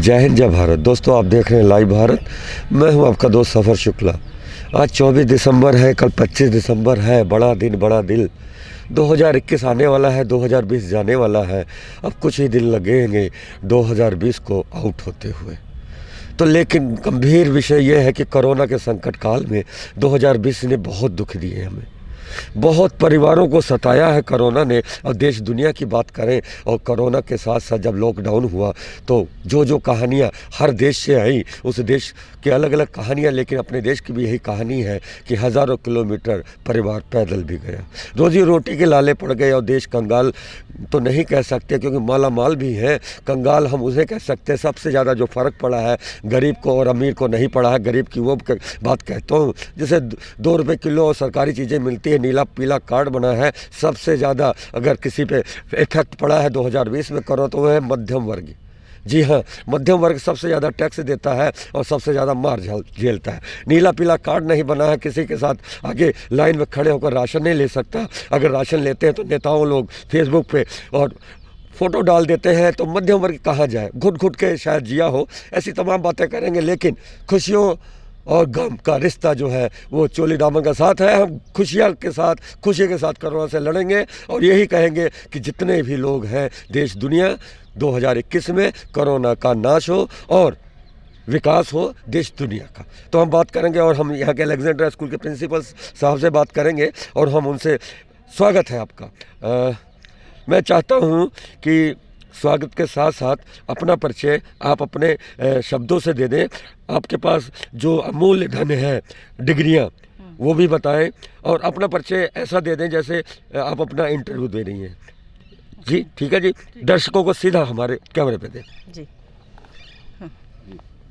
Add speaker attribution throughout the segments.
Speaker 1: जय हिंद जय भारत। दोस्तों आप देख रहे हैं लाइव भारत। मैं हूं आपका दोस्त सफ़र शुक्ला। आज 24 दिसंबर है, कल 25 दिसंबर है। बड़ा दिन बड़ा दिल। 2021 आने वाला है, 2020 जाने वाला है। अब कुछ ही दिन लगेंगे 2020 को आउट होते हुए। तो लेकिन गंभीर विषय यह है कि कोरोना के संकट काल में 2020 ने बहुत दुख दिए हमें। बहुत परिवारों को सताया है कोरोना ने। और देश दुनिया की बात करें और कोरोना के साथ साथ जब लॉकडाउन हुआ तो जो कहानियाँ हर देश से आई, उस देश के अलग अलग कहानियाँ, लेकिन अपने देश की भी यही कहानी है कि हज़ारों किलोमीटर परिवार पैदल भी गया, रोजी रोटी के लाले पड़ गए। और देश कंगाल तो नहीं कह सकते क्योंकि माला माल भी है। कंगाल हम उसे कह सकते हैं। सबसे ज़्यादा जो फ़र्क पड़ा है गरीब को और अमीर को नहीं पड़ा है। गरीब की वो बात कहता हूँ जैसे 2 रुपये किलो और सरकारी चीज़ें मिलती है, नीला पीला कार्ड बना है। सबसे ज़्यादा अगर किसी पे इफेक्ट पड़ा है 2020 में करो तो वह है मध्यम वर्ग। जी हाँ, मध्यम वर्ग सबसे ज़्यादा टैक्स देता है और सबसे ज़्यादा मार झेलता है। नीला पीला कार्ड नहीं बना है, किसी के साथ आगे लाइन में खड़े होकर राशन नहीं ले सकता। अगर राशन लेते हैं तो नेताओं लोग फेसबुक पे और फ़ोटो डाल देते हैं, तो मध्यम वर्ग कहाँ जाए। घुट घुट के शायद जिया हो, ऐसी तमाम बातें करेंगे। लेकिन खुशियों और गम का रिश्ता जो है वो चोली दामन का साथ है। हम खुशी के साथ कोरोना से लड़ेंगे और यही कहेंगे कि जितने भी लोग हैं देश दुनिया 2021 में कोरोना का नाश हो और विकास हो देश दुनिया का। तो हम बात करेंगे और हम यहाँ के अलेक्जेंड्रा स्कूल के प्रिंसिपल साहब से बात करेंगे और हम उनसे, स्वागत है आपका। मैं चाहता हूँ कि स्वागत के साथ साथ अपना परिचय आप अपने शब्दों से दे दें। आपके पास जो अमूल्य धन है डिग्रियां, वो भी बताएं और अपना परिचय ऐसा दे दें जैसे आप अपना इंटरव्यू दे रही हैं। जी ठीक है जी, दर्शकों को सीधा हमारे कैमरे पे दें
Speaker 2: जी।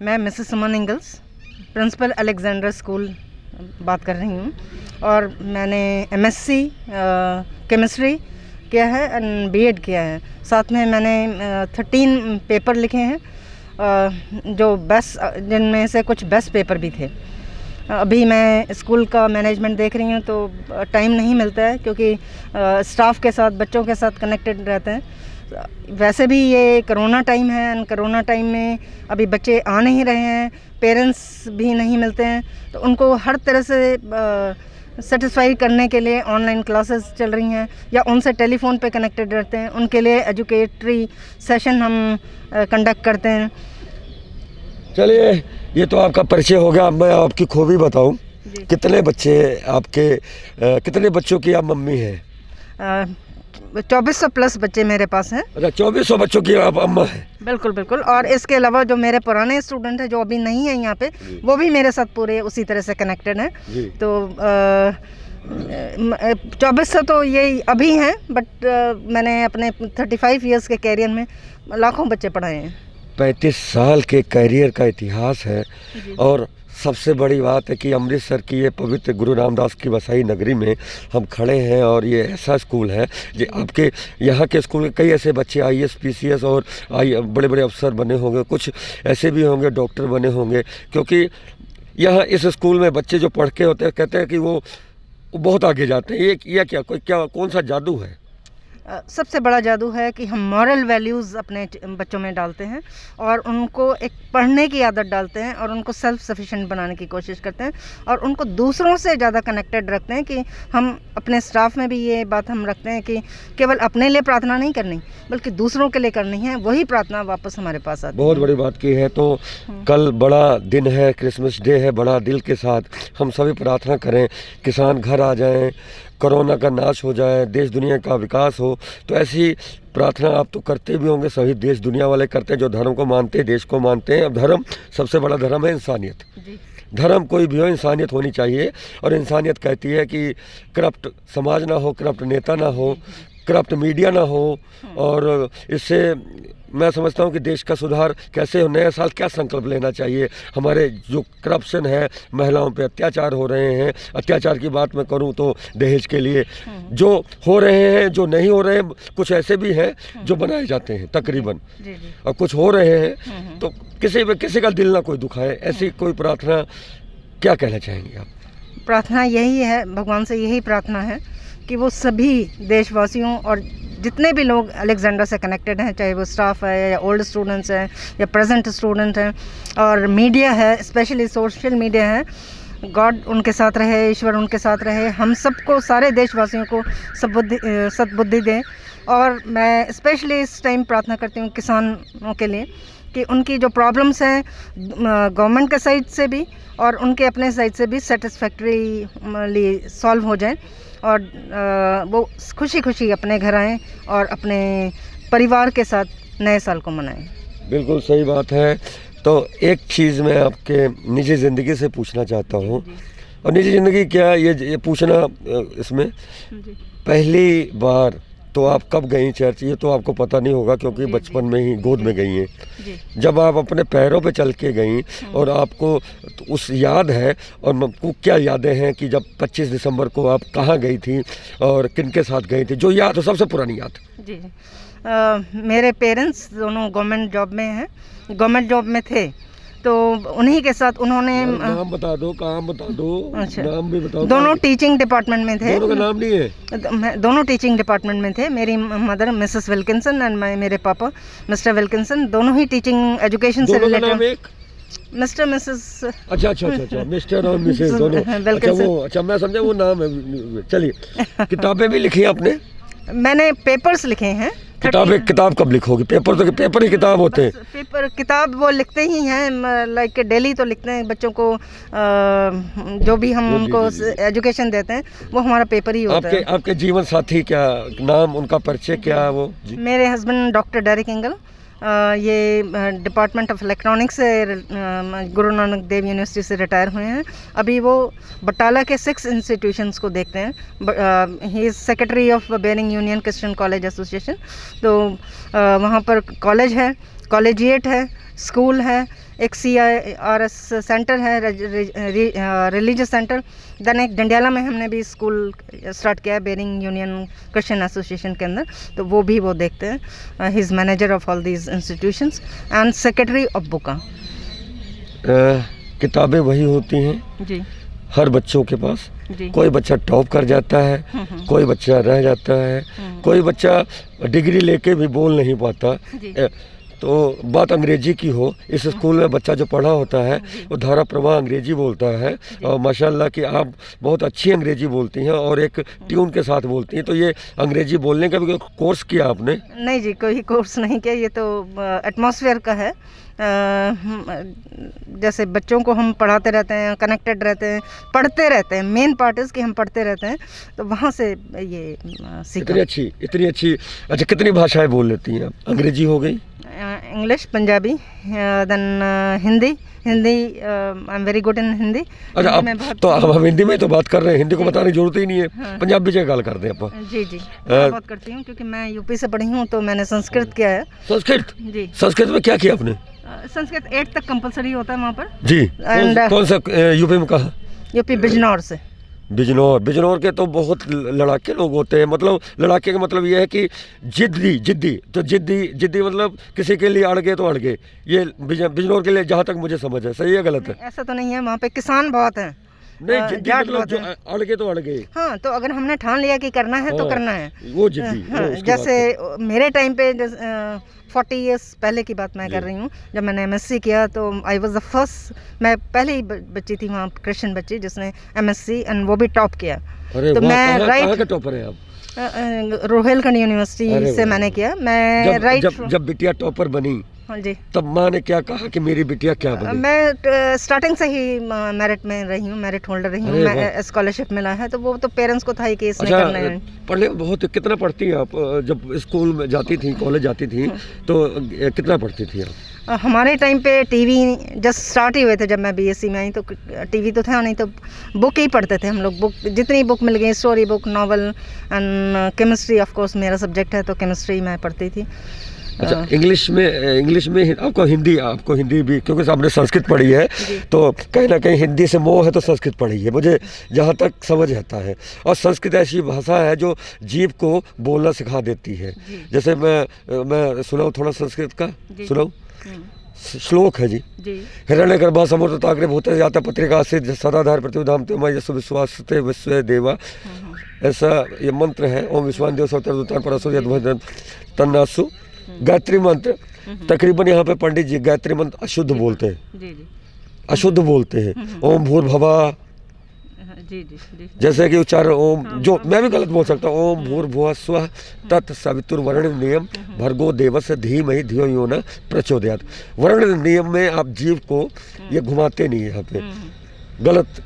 Speaker 2: मैं मिसेस सुमन इंगल्स, प्रिंसिपल अलेक्जेंड्रा स्कूल बात कर रही हूँ और मैंने एमएससी केमिस्ट्री किया है एंड बीएड किया है। साथ में मैंने 13 पेपर लिखे हैं जो बेस्ट, जिनमें से कुछ बेस्ट पेपर भी थे। अभी मैं स्कूल का मैनेजमेंट देख रही हूँ तो टाइम नहीं मिलता है क्योंकि स्टाफ के साथ, बच्चों के साथ कनेक्टेड रहते हैं। वैसे भी ये कोरोना टाइम है एंड कोरोना टाइम में अभी बच्चे आ नहीं रहे हैं, पेरेंट्स भी नहीं मिलते हैं, तो उनको हर तरह से सेटिस्फाई करने के लिए ऑनलाइन क्लासेस चल रही हैं या उनसे टेलीफोन पे कनेक्टेड रहते हैं। उनके लिए एजुकेटरी सेशन हम कंडक्ट करते हैं।
Speaker 1: चलिए, ये तो आपका परिचय हो गया। अब मैं आपकी खूबी बताऊं। कितने बच्चे आपके, कितने बच्चों की आप मम्मी हैं?
Speaker 2: 2400 प्लस बच्चे मेरे पास हैं।
Speaker 1: अच्छा, 2400 बच्चों की आप अम्मा हैं?
Speaker 2: बिल्कुल बिल्कुल। और इसके अलावा जो मेरे पुराने स्टूडेंट हैं जो अभी नहीं है यहाँ पे, वो भी मेरे साथ पूरे उसी तरह से कनेक्टेड हैं। तो 2400 तो ये अभी हैं, बट मैंने अपने 35 ईयर्स के कैरियर में लाखों बच्चे पढ़ाए हैं।
Speaker 1: 35 साल के कैरियर का इतिहास है। और सबसे बड़ी बात है कि अमृतसर की ये पवित्र गुरु रामदास की वसाई नगरी में हम खड़े हैं और ये ऐसा स्कूल है जो आपके यहाँ के स्कूल के कई ऐसे बच्चे आईएएस पीसीएस और बड़े बड़े अफसर बने होंगे, कुछ ऐसे भी होंगे डॉक्टर बने होंगे। क्योंकि यहाँ इस स्कूल में बच्चे जो पढ़ के होते हैं कहते हैं कि वो बहुत आगे जाते हैं। ये क्या कौन सा जादू है?
Speaker 2: सबसे बड़ा जादू है कि हम मॉरल वैल्यूज़ अपने बच्चों में डालते हैं और उनको एक पढ़ने की आदत डालते हैं और उनको सेल्फ सफिशिएंट बनाने की कोशिश करते हैं और उनको दूसरों से ज़्यादा कनेक्टेड रखते हैं। कि हम अपने स्टाफ में भी ये बात हम रखते हैं कि केवल अपने लिए प्रार्थना नहीं करनी बल्कि दूसरों के लिए करनी है, वही प्रार्थना वापस हमारे पास आती है।
Speaker 1: बहुत बड़ी बात की है। तो कल बड़ा दिन है, क्रिसमस डे है। बड़ा दिल के साथ हम सभी प्रार्थना करें किसान घर आ जाएं, कोरोना का नाश हो जाए, देश दुनिया का विकास हो। तो ऐसी प्रार्थना आप तो करते भी होंगे, सभी देश दुनिया वाले करते हैं जो धर्म को मानते हैं, देश को मानते हैं। अब धर्म, सबसे बड़ा धर्म है इंसानियत। धर्म कोई भी हो, इंसानियत होनी चाहिए। और इंसानियत कहती है कि करप्ट समाज ना हो, करप्ट नेता ना हो, करप्ट मीडिया ना हो। और इससे मैं समझता हूँ कि देश का सुधार कैसे हो। नया साल क्या संकल्प लेना चाहिए? हमारे जो करप्शन है, महिलाओं पे अत्याचार हो रहे हैं, अत्याचार की बात मैं करूँ तो दहेज के लिए जो हो रहे हैं, जो नहीं हो रहे हैं, कुछ ऐसे भी हैं जो बनाए जाते हैं तकरीबन, और कुछ हो रहे हैं। तो किसी का दिल ना कोई दुखाए, ऐसी कोई प्रार्थना क्या कहना चाहेंगे आप?
Speaker 2: प्रार्थना यही है, भगवान से यही प्रार्थना है कि वो सभी देशवासियों और जितने भी लोग अलेक्जेंडर से कनेक्टेड हैं, चाहे वो स्टाफ है या ओल्ड स्टूडेंट्स हैं या प्रेजेंट स्टूडेंट हैं, और मीडिया है, स्पेशली सोशल मीडिया है, गॉड उनके साथ रहे, ईश्वर उनके साथ रहे, हम सबको, सारे देशवासियों को सद्बुद्धि दें। और मैं स्पेशली इस टाइम प्रार्थना करती हूँ किसानों के लिए कि उनकी जो प्रॉब्लम्स हैं गवर्नमेंट के साइड से भी और उनके अपने साइड से भी सेटिस्फैक्ट्रीली सॉल्व हो जाए और वो खुशी खुशी अपने घर आएँ और अपने परिवार के साथ नए साल को मनाएं।
Speaker 1: बिल्कुल सही बात है। तो एक चीज़ मैं आपके निजी ज़िंदगी से पूछना चाहता हूँ, और निजी ज़िंदगी क्या ये पूछना इसमें, पहली बार तो आप कब गई चर्च, ये तो आपको पता नहीं होगा क्योंकि बचपन में ही गोद में गई हैं। जब आप अपने पैरों पे चल के गई और आपको उस याद है, और आपको क्या यादें हैं कि जब 25 दिसंबर को आप कहाँ गई थी और किन के साथ गई थी, जो याद हो, सबसे पुरानी याद?
Speaker 2: जी मेरे पेरेंट्स दोनों गवर्नमेंट जॉब में हैं, गवर्नमेंट जॉब में थे, तो उन्हीं के साथ उन्होंने
Speaker 1: नाम बता दो, काम बता दो। अच्छा, नाम भी बताओ।
Speaker 2: दोनों टीचिंग डिपार्टमेंट में थे।
Speaker 1: दोनों का नाम नहीं है?
Speaker 2: दोनों टीचिंग डिपार्टमेंट में थे। मेरी मदर मिसेस विल्किंसन एंड मेरे पापा मिस्टर विल्किंसन, दोनों ही टीचिंग एजुकेशन से रिलेटेड। मिस्टर मिसेस,
Speaker 1: अच्छा, मिस्टर और मिसेस दोनों। अच्छा, मैं समझा वो नाम है। चलिए, किताबें भी लिखी आपने?
Speaker 2: मैंने पेपर्स लिखे हैं।
Speaker 1: किताब कब लिखोगे? पेपर ही किताब होते हैं।
Speaker 2: किताब वो लिखते ही हैं, लाइक डेली तो लिखते हैं बच्चों को, जो भी हम उनको एजुकेशन देते हैं वो हमारा पेपर ही होता है।
Speaker 1: आपके जीवन साथी क्या नाम, उनका परिचय क्या है वो?
Speaker 2: मेरे हस्बैंड डॉक्टर डेरिक इंगल, ये डिपार्टमेंट ऑफ इलेक्ट्रॉनिक्स से गुरु नानक देव यूनिवर्सिटी से रिटायर हुए हैं। अभी वो बटाला के 6 इंस्टीट्यूशंस को देखते हैं। He is secretary of Baring Union Christian College Association. तो वहाँ पर कॉलेज है, कॉलेजिएट है, स्कूल है, एक CIRS सेंटर है, रिलीजियस सेंटर। देन एक डंडियाला में हमने भी स्कूल स्टार्ट किया है बेरिंग यूनियन क्रिश्चियन एसोसिएशन के अंदर, तो वो भी वो देखते हैं। He is manager of all these institutions and secretary of बुका।
Speaker 1: किताबें वही होती हैं
Speaker 2: जी
Speaker 1: हर बच्चों के पास। कोई बच्चा टॉप कर जाता है, कोई बच्चा रह जाता है, कोई बच्चा डिग्री लेके भी बोल नहीं पाता। तो बात अंग्रेजी की हो, इस स्कूल में बच्चा जो पढ़ा होता है वो धारा प्रवाह अंग्रेजी बोलता है, और माशाल्लाह कि आप बहुत अच्छी अंग्रेजी बोलती हैं और एक ट्यून के साथ बोलती हैं। तो ये अंग्रेजी बोलने का भी कोर्स किया आपने?
Speaker 2: नहीं जी, कोई कोर्स नहीं किया, ये तो एटमॉस्फेयर का है। जैसे बच्चों को हम पढ़ाते रहते हैं, कनेक्टेड रहते हैं, पढ़ते रहते हैं, मेन पार्ट इज़ कि हम पढ़ते रहते हैं, तो वहाँ से ये सीखा।
Speaker 1: इतनी अच्छी। अच्छा, कितनी भाषाएं बोल लेती हैं आप? अंग्रेजी हो गई,
Speaker 2: English, Punjabi, then Hindi. I am very good in Hindi.
Speaker 1: अच्छा, तो हम हिंदी में तो बात कर रहे हैं, हिंदी को बताने की जरूरत ही नहीं है। हाँ। पंजाबी से गल करते हैं आप?
Speaker 2: जी बात करती हूँ क्योंकि मैं यूपी से पढ़ी हूँ, तो मैंने संस्कृत किया है।
Speaker 1: संस्कृत?
Speaker 2: जी।
Speaker 1: संस्कृत में क्या किया आपने?
Speaker 2: संस्कृत 8 तक कंपलसरी होता है वहाँ पर।
Speaker 1: जी। कौन सा यूपी में? कहाँ?
Speaker 2: यूपी बिजनौर से।
Speaker 1: बिजनौर के तो बहुत लड़ाके लोग होते हैं। मतलब लड़ाके का मतलब ये है कि जिद्दी तो जिद्दी मतलब किसी के लिए अड़ गए तो अड़ गए। ये बिजनौर के लिए जहाँ तक मुझे समझ है, सही है गलत है?
Speaker 2: ऐसा तो नहीं है, वहाँ पे किसान बहुत हैं।
Speaker 1: नहीं, जिद्दी मतलब जो अड़ गए तो अड़ गए।
Speaker 2: हाँ, तो अगर हमने ठान लिया कि करना है तो करना है,
Speaker 1: वो जिद्दी।
Speaker 2: हाँ, जैसे मेरे टाइम पे 40 इयर्स पहले की बात मैं कर रही हूँ, जब मैंने MSc किया तो आई वॉज द फर्स्ट, मैं पहली ही बच्ची थी वहाँ, क्रिश्चियन बच्ची, जिसने MSc एंड वो भी टॉप किया। तो मैं
Speaker 1: कहाँ के टॉपर है आप?
Speaker 2: रोहेलखंड यूनिवर्सिटी से मैंने किया। मैं
Speaker 1: जब बिटिया टॉपर बनी,
Speaker 2: हाँ जी,
Speaker 1: तब माँ ने क्या कहा कि मेरी बिटिया क्या बने?
Speaker 2: मैं स्टार्टिंग से ही मेरिट में रही हूँ, मेरिट होल्डर रही हूँ, स्कॉलरशिप मिला है, तो वो तो पेरेंट्स को था ही कि इसने करना है।
Speaker 1: पढ़ने बहुत, कितना पढ़ती हैं आप? जब स्कूल में जाती थी, कॉलेज जाती थी, तो कितना पढ़ती थी आप?
Speaker 2: हमारे टाइम पे टीवी जस्ट स्टार्ट ही हुए थे। जब मैं BSc में आई तो टीवी तो था नहीं, तो बुक ही पढ़ते थे हम लोग। बुक, जितनी बुक मिल गई, story book, novel and chemistry, of course मेरा सब्जेक्ट है तो केमिस्ट्री मैं पढ़ती थी।
Speaker 1: अच्छा, इंग्लिश में आपको हिंदी भी, क्योंकि आपने संस्कृत पढ़ी है तो कहीं ना कहीं हिंदी से मोह है, तो संस्कृत पढ़ी है, मुझे जहाँ तक समझ आता है। और संस्कृत ऐसी भाषा है जो जीव को बोलना सिखा देती है। जैसे मैं सुनाऊँ थोड़ा संस्कृत का? सुनाऊँ? श्लोक है जी।
Speaker 2: जी
Speaker 1: हिरण्यगर्भा समुद्रताग्रे भूते जाता पत्रिका से सदाधार प्रतिधामते मय यशु विश्वासते विश्व देवा, ऐसा ये मंत्र है। ओम विश्वान देव सवतर परसु यद तन्नासु गायत्री मंत्र। तकरीबन यहाँ पे पंडित जी गायत्री मंत्र अशुद्ध बोलते हैं,
Speaker 2: जी जी
Speaker 1: अशुद्ध बोलते हैं। ओम भूर्भुवः,
Speaker 2: जी जी जी
Speaker 1: जैसे कि उच्चारण ओम, जो मैं भी गलत बोल सकता हूँ, ओम भूर्भुवः स्वः तत्सवितुर्वरेण्यं भर्गो देवस्य धीमहि धियो यो न प्रचोदयात्। वर्ण नियम में आप जीव को ये घुमाते नहीं यहाँ पे, गलत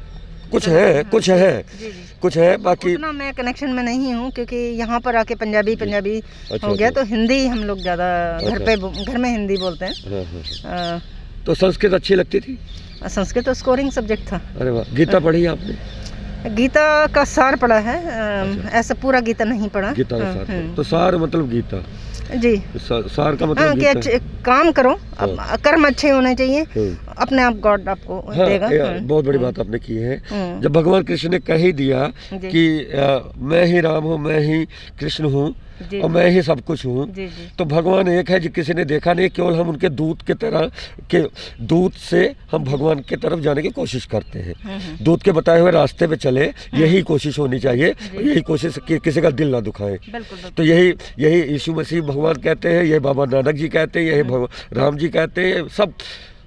Speaker 1: कुछ है, कुछ है,
Speaker 2: जी जी।
Speaker 1: कुछ है, बाकी
Speaker 2: उतना मैं कनेक्शन में नहीं हूँ क्योंकि यहाँ पर आके पंजाबी
Speaker 1: अच्छा,
Speaker 2: हो गया,
Speaker 1: अच्छा।
Speaker 2: तो हिंदी हम लोग ज़्यादा घर में हिंदी बोलते हैं।
Speaker 1: हाँ, हाँ। तो संस्कृत अच्छी लगती थी?
Speaker 2: संस्कृत तो स्कोरिंग सब्जेक्ट था।
Speaker 1: अरे वाह। गीता पढ़ी आपने?
Speaker 2: गीता का सार पढ़ा है, ऐसा पूरा गीता नहीं पढ़ा।
Speaker 1: गीता का सार, तो सार मतलब गीता,
Speaker 2: जी
Speaker 1: सार का मतलब
Speaker 2: हाँ, कि
Speaker 1: गीता।
Speaker 2: अच्छे काम करो, कर्म अच्छे होने चाहिए, अपने आप गॉड आपको
Speaker 1: हाँ,
Speaker 2: देगा।
Speaker 1: बहुत बड़ी बात आपने की है।
Speaker 2: हम्म।
Speaker 1: जब भगवान कृष्ण ने कह ही दिया
Speaker 2: जी।
Speaker 1: कि मैं ही राम हूँ, मैं ही कृष्ण हूँ
Speaker 2: जी,
Speaker 1: और मैं ही सब कुछ हूँ,
Speaker 2: जी जी
Speaker 1: तो भगवान एक है, जो किसी ने देखा नहीं, केवल हम उनके दूत के तरह के दूत से हम भगवान की तरफ जाने की कोशिश करते हैं। दूत के बताए हुए रास्ते पे चले, यही कोशिश होनी चाहिए, यही कोशिश कि किसी का दिल ना दुखाए।
Speaker 2: बिल्कुल बिल्कुल।
Speaker 1: तो यही यही यीशु मसीह भगवान कहते हैं, यही बाबा नानक जी कहते हैं, यही राम जी कहते हैं। सब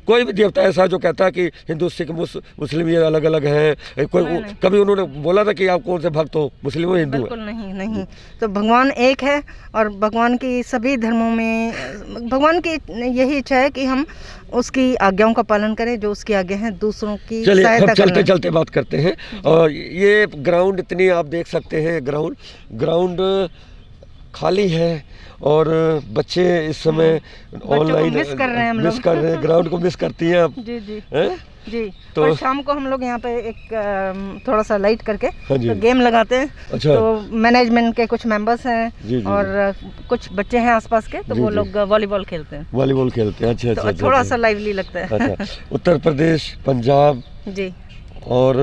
Speaker 1: कोई भी देवता ऐसा जो कहता है कि हिंदू सिख मुस्लिम ये अलग अलग हैं, कोई
Speaker 2: नहीं।
Speaker 1: कभी उन्होंने बोला था कि आप कौन से भक्त हो, मुस्लिम हो हिंदू
Speaker 2: बिल्कुल नहीं नहीं। तो भगवान एक है और भगवान की सभी धर्मों में भगवान की यही इच्छा है कि हम उसकी आज्ञाओं का पालन करें, जो उसकी आज्ञा है दूसरों की
Speaker 1: चलिए
Speaker 2: सहायता
Speaker 1: हम चलते
Speaker 2: करना।
Speaker 1: चलते बात करते हैं। और ये ग्राउंड इतनी आप देख सकते हैं, ग्राउंड खाली है और बच्चे इस समय ऑनलाइन
Speaker 2: मिस कर रहे हैं, हम लोग
Speaker 1: मिस कर रहे हैं, ग्राउंड को मिस करती हैं आप?
Speaker 2: जी जी
Speaker 1: हैं?
Speaker 2: जी।
Speaker 1: तो
Speaker 2: और शाम को हम लोग यहाँ पे एक थोड़ा सा लाइट करके
Speaker 1: हाँ जी।
Speaker 2: तो गेम लगाते हैं।
Speaker 1: अच्छा।
Speaker 2: तो मैनेजमेंट के कुछ मेंबर्स हैं
Speaker 1: जी, जी,
Speaker 2: और कुछ बच्चे हैं आसपास के, तो
Speaker 1: जी,
Speaker 2: वो
Speaker 1: जी।
Speaker 2: लोग वॉलीबॉल खेलते हैं,
Speaker 1: वॉलीबॉल खेलते हैं। अच्छा
Speaker 2: तो
Speaker 1: अच्छा,
Speaker 2: थोड़ा
Speaker 1: अच्छा।
Speaker 2: सा लाइवली लगता है।
Speaker 1: अच्छा, उत्तर प्रदेश, पंजाब
Speaker 2: जी
Speaker 1: और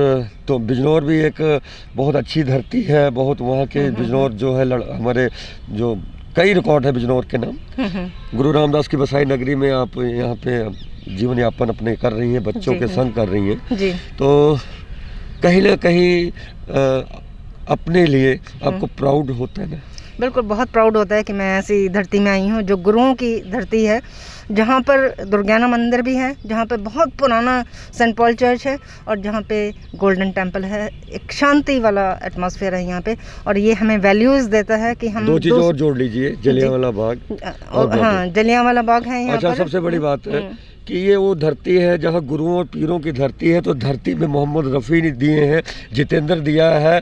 Speaker 1: तो बिजनौर भी एक बहुत अच्छी धरती है, बहुत वहाँ के बिजनौर जो है हमारे जो कई रिकॉर्ड है बिजनौर के नाम। गुरु रामदास की बसाई नगरी में आप यहाँ पे जीवन यापन अपने कर रही हैं, बच्चों
Speaker 2: जी,
Speaker 1: के संग कर रही हैं,
Speaker 2: जी
Speaker 1: तो कहीं ना कहीं अपने लिए आपको प्राउड होता है ना?
Speaker 2: बिल्कुल, बहुत प्राउड होता है कि मैं ऐसी धरती में आई हूँ जो गुरुओं की धरती है, जहाँ पर दुर्गाना मंदिर भी है, जहाँ पे बहुत पुराना सेंट पॉल चर्च है और जहाँ पे गोल्डन टेम्पल है। एक शांति वाला एटमॉस्फेयर है यहाँ पे, और ये हमें वैल्यूज़ देता है कि हम
Speaker 1: दो चीज़ और जोड़ लीजिए, जलियांवाला बाग
Speaker 2: और हाँ, जलियांवाला बाग है यहाँ
Speaker 1: अच्छा,
Speaker 2: पर।
Speaker 1: सबसे बड़ी बात है कि ये वो धरती है जहाँ गुरुओं और पीरों की धरती है। तो धरती में मोहम्मद रफ़ी ने दिए हैं, जितेंद्र दिया है,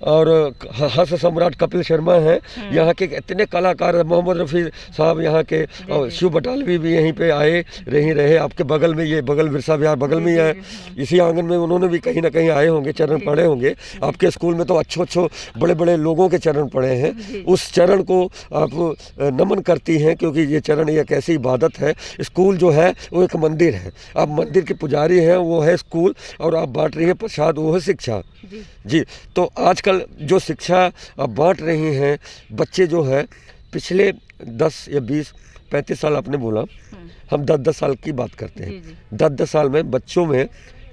Speaker 1: और हास्य सम्राट कपिल शर्मा है, यहाँ के इतने कलाकार, मोहम्मद रफ़ी साहब यहाँ के, और शिव बटालवी भी यहीं पे आए रहे। आपके बगल में ये बगल बिरसा विहार बगल में ही है, इसी आंगन में उन्होंने भी कहीं ना कहीं आए होंगे, चरण पड़े होंगे। आपके स्कूल में तो अच्छो बड़े बड़े लोगों के चरण पड़े हैं, उस चरण को आप नमन करती हैं, क्योंकि ये चरण एक ऐसी इबादत है। स्कूल जो है वो एक मंदिर है, आप मंदिर के पुजारी हैं, वो है स्कूल, और आप बांट रही हैं प्रसाद, वो है शिक्षा। जी, तो आजकल जो शिक्षा आप बांट रही हैं, बच्चे जो है पिछले 10 या 20-35 साल आपने बोला, हम 10-10 साल की बात करते हैं, 10-10 साल में बच्चों में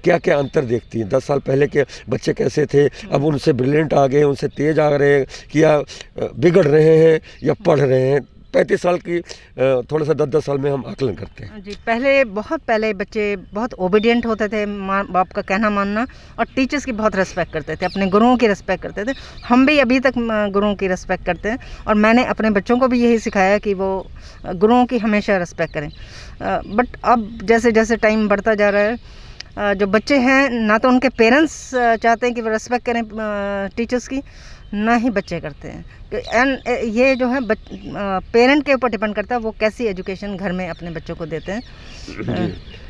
Speaker 1: क्या क्या अंतर देखती हैं? 10 साल पहले के बच्चे कैसे थे, अब उनसे ब्रिलियंट आ गए, उनसे तेज आ रहे हैं, या बिगड़ रहे हैं या पढ़ रहे हैं? 35 साल की थोड़ा सा 10-10 साल में हम आकलन करते हैं।
Speaker 2: जी, बहुत पहले बच्चे बहुत ओबीडियंट होते थे, माँ बाप का कहना मानना, और टीचर्स की बहुत रिस्पेक्ट करते थे, अपने गुरुओं की रिस्पेक्ट करते थे। हम भी अभी तक गुरुओं की रिस्पेक्ट करते हैं, और मैंने अपने बच्चों को भी यही सिखाया कि वो गुरुओं की हमेशा रिस्पेक्ट करें। बट अब जैसे जैसे टाइम बढ़ता जा रहा है, जो बच्चे हैं, ना तो उनके पेरेंट्स चाहते हैं कि वो रिस्पेक्ट करें टीचर्स की, ना ही बच्चे करते हैं। एंड ये जो है पेरेंट के ऊपर डिपेंड करता है, वो कैसी एजुकेशन घर में अपने बच्चों को देते हैं,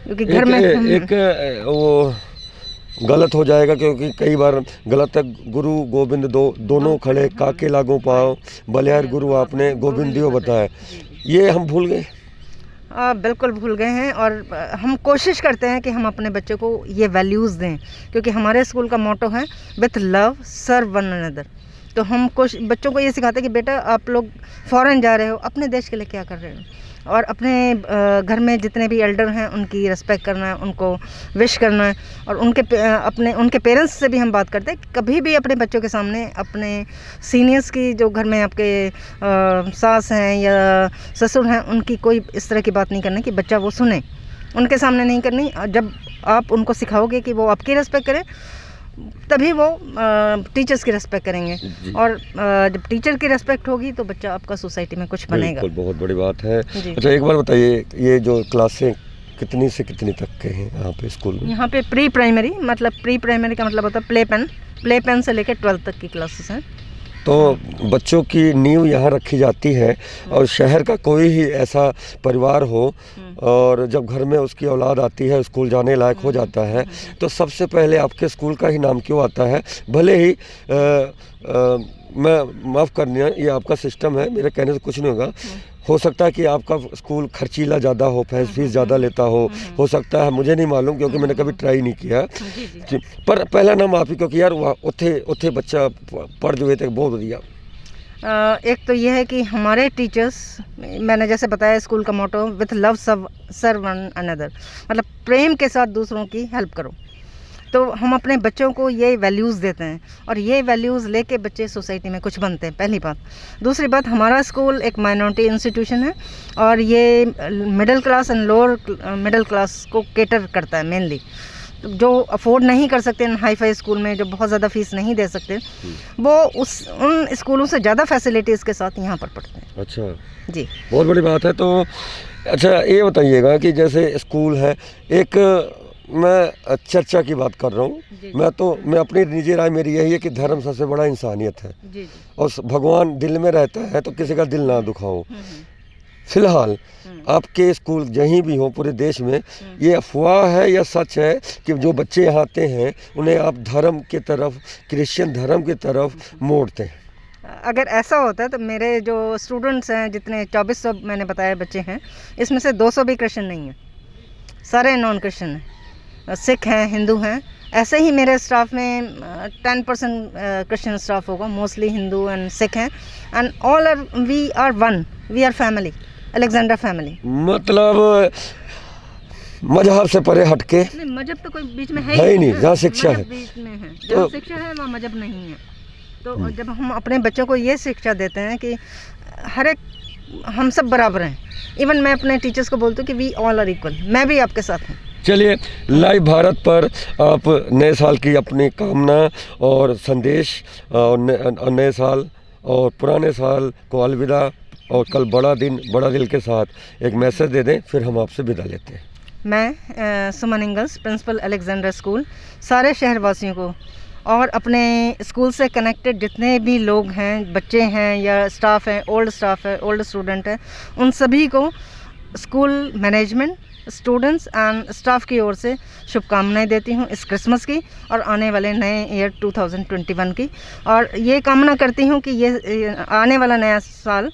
Speaker 2: क्योंकि घर में
Speaker 1: एक वो गलत हो जाएगा, क्योंकि कई बार गलत है। गुरु गोविंद दोनों खड़े, काके लागू पाओ, बलिहार गुरु आपने गोविंदियो बताया, ये हम भूल गए।
Speaker 2: बिल्कुल भूल गए हैं, और हम कोशिश करते हैं कि हम अपने बच्चों को ये वैल्यूज़ दें, क्योंकि हमारे स्कूल का मोटो है with love serve one another. तो हम बच्चों को ये सिखाते हैं कि बेटा आप लोग फ़ॉरेन जा रहे हो, अपने देश के लिए क्या कर रहे हो, और अपने घर में जितने भी एल्डर हैं उनकी रिस्पेक्ट करना है, उनको विश करना है। और उनके पेरेंट्स से भी हम बात करते हैं, कभी भी अपने बच्चों के सामने अपने सीनियर्स की, जो घर में आपके सास हैं या ससुर हैं, उनकी कोई इस तरह की बात नहीं करनी कि बच्चा वो सुने, उनके सामने नहीं करनी। जब आप उनको सिखाओगे कि वो आपकी रिस्पेक्ट करें, तभी वो टीचर्स की रिस्पेक्ट करेंगे। और जब टीचर की रिस्पेक्ट होगी तो बच्चा आपका सोसाइटी में कुछ बनेगा।
Speaker 1: बिल्कुल, बहुत बड़ी बात है। अच्छा, एक बार बताइए, ये जो क्लासें कितनी से कितनी तक के हैं यहाँ पे स्कूल में?
Speaker 2: यहाँ पे प्री प्राइमरी का मतलब होता है प्ले पेन से लेकर 12th तक की क्लासेस हैं।
Speaker 1: तो बच्चों की नींव यहाँ रखी जाती है, और शहर का कोई ही ऐसा परिवार हो और जब घर में उसकी औलाद आती है, स्कूल जाने लायक हो जाता है, तो सबसे पहले आपके स्कूल का ही नाम क्यों आता है? भले ही मैं माफ़ करना, ये आपका सिस्टम है, मेरे कहने से कुछ नहीं होगा। हो सकता है कि आपका स्कूल खर्चीला ज़्यादा हो, फीस ज़्यादा लेता हो सकता है, मुझे नहीं मालूम क्योंकि मैंने कभी ट्राई नहीं किया। पर पहला नाम आप ही, क्योंकि यार उत्थे बच्चा पढ़ जो थे बहुत बढ़िया।
Speaker 2: एक तो ये है कि हमारे टीचर्स, मैंने जैसे बताया स्कूल का motto with love serve one another, मतलब प्रेम के साथ दूसरों की हेल्प करो। तो हम अपने बच्चों को ये वैल्यूज़ देते हैं, और ये वैल्यूज़ लेके बच्चे सोसाइटी में कुछ बनते हैं, पहली बात। दूसरी बात, हमारा स्कूल एक माइनॉरिटी इंस्टीट्यूशन है, और ये middle class and lower middle class को केटर करता है मेनली। जो अफोर्ड नहीं कर सकते हाई फाई स्कूल में, जो बहुत ज़्यादा फीस नहीं दे सकते, वो उन स्कूलों से ज़्यादा फैसिलिटीज़ के साथ यहाँ पर पढ़ते हैं।
Speaker 1: अच्छा
Speaker 2: जी,
Speaker 1: बहुत बड़ी बात है। तो अच्छा, ये बताइएगा कि जैसे स्कूल है, एक मैं चर्चा की बात कर रहा हूँ, मैं अपनी निजी राय मेरी यही है कि धर्म सबसे बड़ा इंसानियत है।
Speaker 2: जी, जी।
Speaker 1: और भगवान दिल में रहता है, तो किसी का दिल ना दुखाओ। फिलहाल आपके स्कूल जहीं भी हो पूरे देश में, ये अफवाह है या सच है कि जो बच्चे यहाँ आते हैं उन्हें आप धर्म की तरफ, क्रिश्चियन धर्म की तरफ मोड़ते हैं?
Speaker 2: अगर ऐसा होता है तो मेरे जो स्टूडेंट्स हैं, जितने 2400 मैंने बताया बच्चे हैं, इसमें से 200 भी क्रिश्चियन नहीं हैं, सारे नॉन क्रिश्चियन हैं, सिख हैं, हिंदू हैं। ऐसे ही मेरे स्टाफ में 10% क्रिश्चियन स्टाफ होगा, मोस्टली हिंदू एंड सिख हैं, and all we are one, we are family, Alexander family.
Speaker 1: मतलब मजहब से परे हटके?
Speaker 2: नहीं, मजहब तो कोई बीच में
Speaker 1: है ही नहीं, जहाँ शिक्षा है
Speaker 2: बीच में है, जहाँ शिक्षा है वहाँ मजहब नहीं है। तो जब हम अपने बच्चों को ये शिक्षा देते हैं कि हर एक, हम सब बराबर हैं, इवन मैं अपने टीचर्स को बोलती हूँ कि वी ऑल आर इक्वल, मैं भी आपके साथ हूँ।
Speaker 1: चलिए, लाइव भारत पर आप नए साल की अपनी कामना और संदेश, और नए साल और पुराने साल को अलविदा, और कल बड़ा दिल के साथ एक मैसेज दे दें, फिर हम आपसे विदा लेते हैं।
Speaker 2: मैं सुमन इंगल्स, प्रिंसिपल अलेक्जेंडर स्कूल, सारे शहरवासियों को और अपने स्कूल से कनेक्टेड जितने भी लोग हैं, बच्चे हैं या स्टाफ है, ओल्ड स्टूडेंट है, उन सभी को school management, students and staff की ओर से शुभकामनाएं देती हूँ इस क्रिसमस की और आने वाले नए ईयर 2021 की। और ये कामना करती हूँ कि ये आने वाला नया साल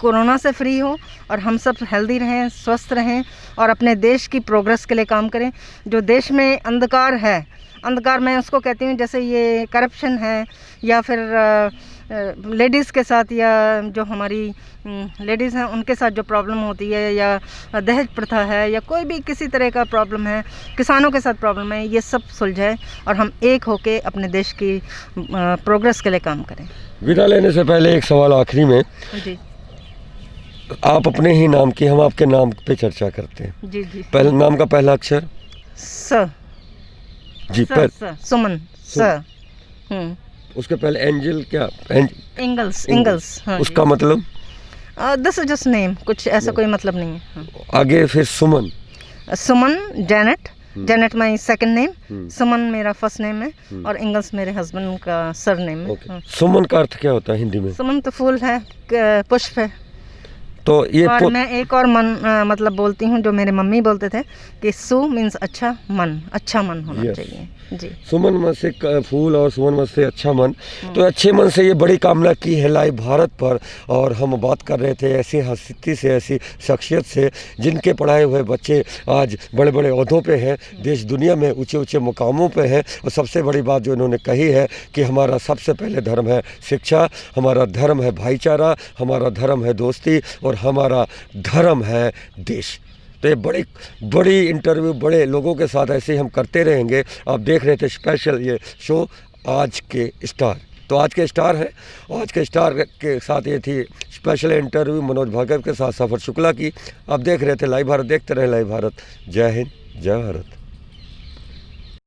Speaker 2: कोरोना से फ्री हो और हम सब हेल्दी रहें, स्वस्थ रहें और अपने देश की प्रोग्रेस के लिए काम करें। जो देश में अंधकार है, अंधकार मैं उसको कहती हूँ, जैसे ये करप्शन है या फिर लेडीज़ के साथ, या जो हमारी लेडीज़ हैं उनके साथ जो प्रॉब्लम होती है, या दहेज प्रथा है, या कोई भी किसी तरह का प्रॉब्लम है, किसानों के साथ प्रॉब्लम है, ये सब सुलझाए और हम एक होके अपने देश की प्रोग्रेस के लिए काम करें।
Speaker 1: विदा लेने से पहले एक सवाल आखिरी में जी, आप अपने ही नाम की, हम आपके नाम पे चर्चा करते हैं। जी जी। पहले नाम का पहला अक्षर
Speaker 2: स
Speaker 1: जी,
Speaker 2: सुमन स।
Speaker 1: उसके पहले एंजल क्या?
Speaker 2: इंगल्स। हाँ,
Speaker 1: उसका मतलब?
Speaker 2: दिस इज जस्ट नेम, कुछ ऐसा कोई मतलब नहीं है। हाँ।
Speaker 1: आगे फिर सुमन
Speaker 2: जेनेट माई सेकंड नेम, सुमन मेरा फर्स्ट नेम है और इंगल्स मेरे हस्बैंड का सर नेम है।
Speaker 1: सुमन का अर्थ क्या होता है हिंदी में?
Speaker 2: सुमन तो फूल है, पुष्प है,
Speaker 1: तो ये
Speaker 2: और मैं एक और मतलब बोलती हूँ, जो मेरे मम्मी बोलते थे कि सु मीन्स अच्छा मन होना
Speaker 1: Yes.
Speaker 2: चाहिए जी।
Speaker 1: सुमन मन से फूल और सुमन मन से अच्छा मन। तो अच्छे मन से ये बड़ी कामना की है लाइव भारत पर। और हम बात कर रहे थे ऐसी हस्ती से, ऐसी शख्सियत से जिनके पढ़ाए हुए बच्चे आज बड़े बड़े ओहदों पे हैं, देश दुनिया में ऊंचे ऊंचे मुकामों पे हैं। और सबसे बड़ी बात जो इन्होंने कही है कि हमारा सबसे पहले धर्म है शिक्षा, हमारा धर्म है भाईचारा, हमारा धर्म है दोस्ती और हमारा धर्म है देश। तो ये बड़ी इंटरव्यू बड़े लोगों के साथ ऐसे ही हम करते रहेंगे। आप देख रहे थे स्पेशल ये शो आज के स्टार। तो आज के स्टार है, आज के स्टार के साथ ये थी स्पेशल इंटरव्यू मनोज भागवत के साथ सफ़र शुक्ला की। आप देख रहे थे लाइव भारत, देखते रहे लाइव भारत। जय हिंद, जय भारत।